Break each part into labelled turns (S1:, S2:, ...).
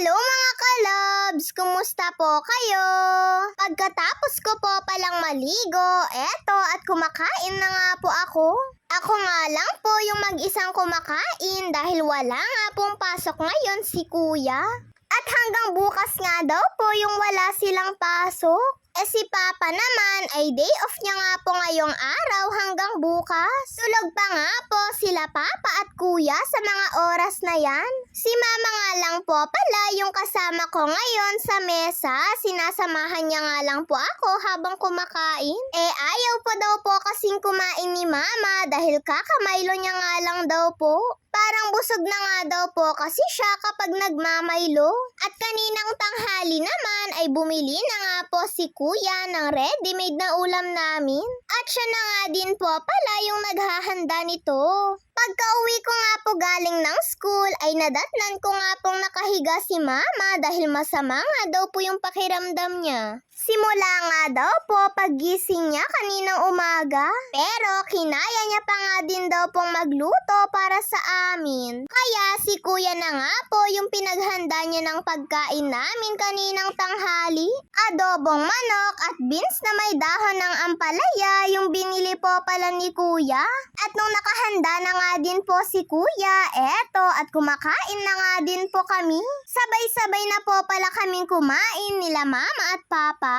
S1: Hello mga kalabs! Kumusta po kayo? Pagkatapos ko po palang maligo, eto at kumakain na nga po ako. Ako nga lang po yung mag-isang kumakain dahil wala nga pong pasok ngayon si kuya. At hanggang bukas nga daw po yung wala silang pasok. Si Papa naman ay day off niya nga po ngayong araw hanggang bukas. Tulog pa nga po sila Papa at Kuya sa mga oras na yan. Si Mama nga lang po pala yung kasama ko ngayon sa mesa. Sinasamahan niya nga lang po ako habang kumakain. Ayaw po daw po kasing kumain ni Mama dahil kakamaylo niya nga lang daw po. Parang busog na nga daw po kasi siya kapag nagmamaylo. At kaninang tanghali naman ay bumili na nga po si Kuya ng ready-made na ulam namin. At siya na nga din po pala yung naghahanda nito. Pagka-uwi ko nga po galing ng school ay nadatnan ko nga pong nakahiga si Mama dahil masama nga daw po yung pakiramdam niya. Simula nga daw po paggising niya kaninang umaga. Pero kinaya niya pa nga din daw pong magluto para sa amin. Kaya si Kuya na nga po yung pinaghanda niya ng pagkain namin kaninang tanghali. Adobong manok at beans na may dahon ng ampalaya yung binili po pala ni Kuya. At nung nakahanda na nga din po si Kuya, eto at kumakain na nga din po kami. Sabay-sabay na po pala kaming kumain nila Mama at Papa.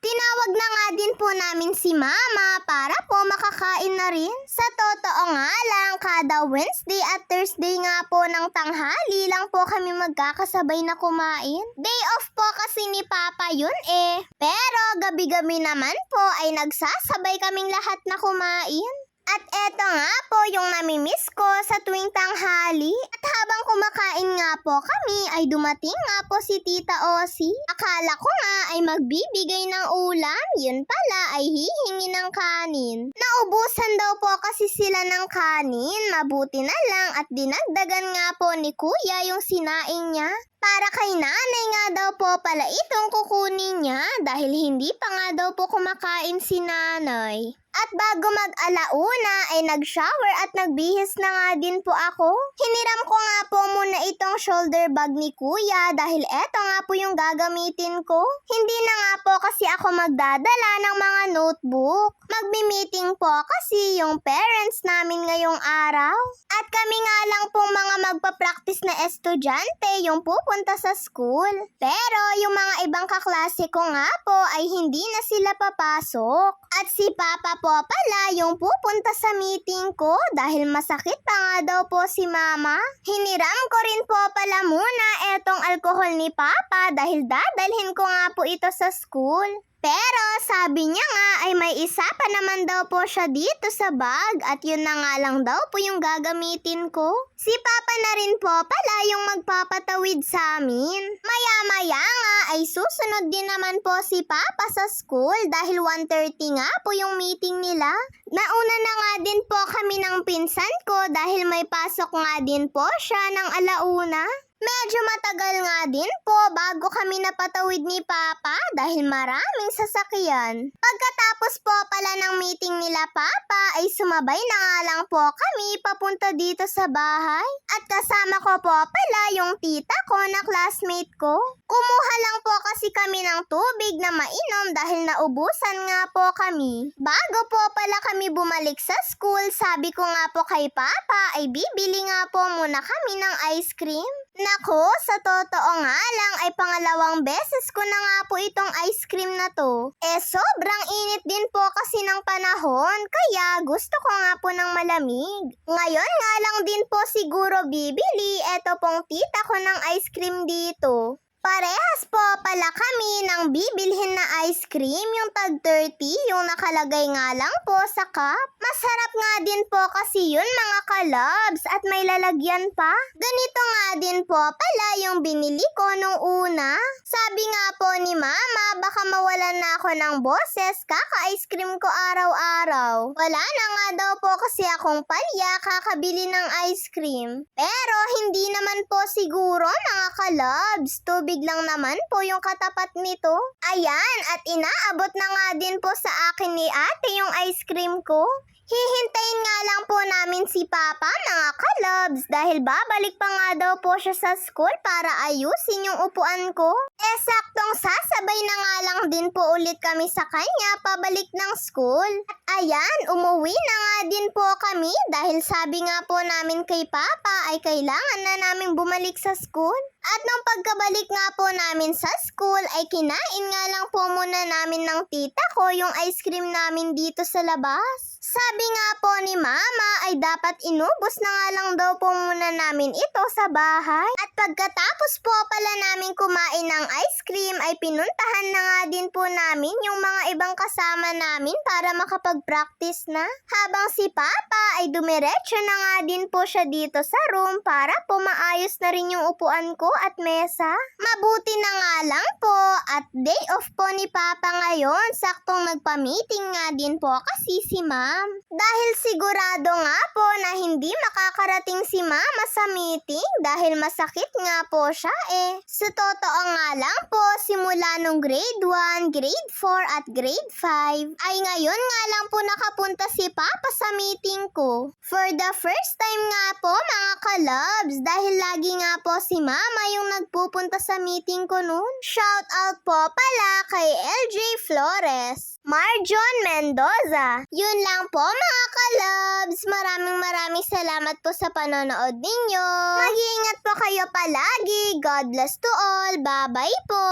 S1: Tinawag na nga din po namin si Mama para po makakain na rin. Sa totoo nga lang, kada Wednesday at Thursday nga po ng tanghali lang po kami magkakasabay na kumain. Day off po kasi ni Papa yun Pero gabi-gabi naman po ay nagsasabay kaming lahat na kumain. At eto nga po yung namimiss ko sa tuwing tanghali. At habang kumakain nga po kami ay dumating nga po si Tita Osi. Akala ko nga ay magbibigay ng ulam, yun pala ay hihingi ng kanin. Naubusan daw po kasi sila ng kanin, mabuti na lang at dinagdagan nga po ni Kuya yung sinaing niya. Para kay nanay nga daw po pala itong kukunin niya dahil hindi pa nga daw po kumakain si nanay. At bago mag-alauna ay nag-shower at nagbihis na nga din po ako. Hiniram ko nga po muna itong shoulder bag ni Kuya dahil eto nga po yung gagamitin ko. Hindi na nga po kasi ako magdadala ng mga notebook. Magmi-meeting po kasi yung parents namin ngayong araw. At kami nga lang pong mga magpa-practice na estudyante yung pupunta sa school. Pero yung mga ibang kaklase ko nga po ay hindi na sila papasok. At si Papa po pala yung pupunta sa meeting ko dahil masakit pa nga daw po si Mama. Hiniram ko rin po pala muna etong alcohol ni Papa dahil dadalhin ko nga po ito sa school. Pero sabi niya nga ay may isa pa naman daw po siya dito sa bag at yun na nga lang daw po yung gagamitin ko. Si Papa na rin po pala yung magpapatawid sa amin. Maya-maya nga ay susunod din naman po si Papa sa school dahil 1:30 nga po yung meeting nila. Nauna na nga din po kami ng pinsan ko dahil may pasok nga din po siya ng alauna. Medyo matagal nga din po bago kami napatawid ni Papa dahil maraming sasakyan. Pagkatapos po pala ng meeting nila Papa ay sumabay na nga lang po kami papunta dito sa bahay. At kasama ko po pala yung tita ko na classmate ko. Kumuha lang po kasi kami ng tubig na mainom dahil naubusan nga po kami. Bago po pala kami bumalik sa school, sabi ko nga po kay Papa ay bibili nga po muna kami ng ice cream. Nako, sa totoo nga lang ay pangalawang beses ko na nga po itong ice cream na to. Sobrang init din po kasi ng panahon, kaya gusto ko nga po ng malamig. Ngayon nga lang din po siguro bibili eto pong tita ko ng ice cream dito. Parehas po pala kami ng bibilhin na ice cream, yung tag 30, yung nakalagay nga lang po sa cup. Masarap nga din po kasi yun mga kalabs at may lalagyan pa. Ganito nga din po pala yung binili ko nung una. Sabi nga po ni Mama, baka mawalan na ako ng boses kaka-ice cream ko araw-araw. Wala na nga daw po kasi akong palya kakabili ng ice cream. Pero hindi naman po siguro mga kalabs, tubig lang naman po yung katapat nito. Ayan, at inaabot na nga din po sa akin ni ate yung ice cream ko. Hihintayin nga lang po namin si Papa, mga kalabs, dahil babalik pa nga daw po siya sa school para ayusin yung upuan ko. Saktong sasabay na nga lang din po ulit kami sa kanya pabalik ng school. At ayan, umuwi na nga din po kami dahil sabi nga po namin kay Papa ay kailangan na naming bumalik sa school. At nung pagkabalik nga po namin sa school ay kinain nga lang po muna namin ng tita ko yung ice cream namin dito sa labas. Sabi nga po ni Mama ay dapat inubos na nga lang daw po muna namin ito sa bahay. At pagkatapos po pala namin kumain ng ice cream ay pinuntahan na nga din po namin yung mga ibang kasama namin para makapag-practice na. Habang si Papa ay dumiretso na nga din po siya dito sa room para po maayos na rin yung upuan ko at mesa. Mabuti na nga lang po at day off po ni Papa ngayon, saktong nagpa-meeting nga din po kasi si Ma'am. Dahil sigurado nga po na hindi makakarating si Mama sa meeting dahil masakit nga po siya Sa totoo nga lang po, simula nung grade 1, grade 4 at grade 5 ay ngayon nga lang po nakapunta si Papa sa meeting ko. For the first time nga po mga kalabs dahil lagi nga po si Mama yung nagpupunta sa meeting ko noon. Shout out po pala kay LJ Flores, Marjon Mendoza. Yun lang po mga kalabs. Maraming salamat po sa panonood ninyo. Mag-iingat po kayo palagi. God bless to all. Bye-bye po.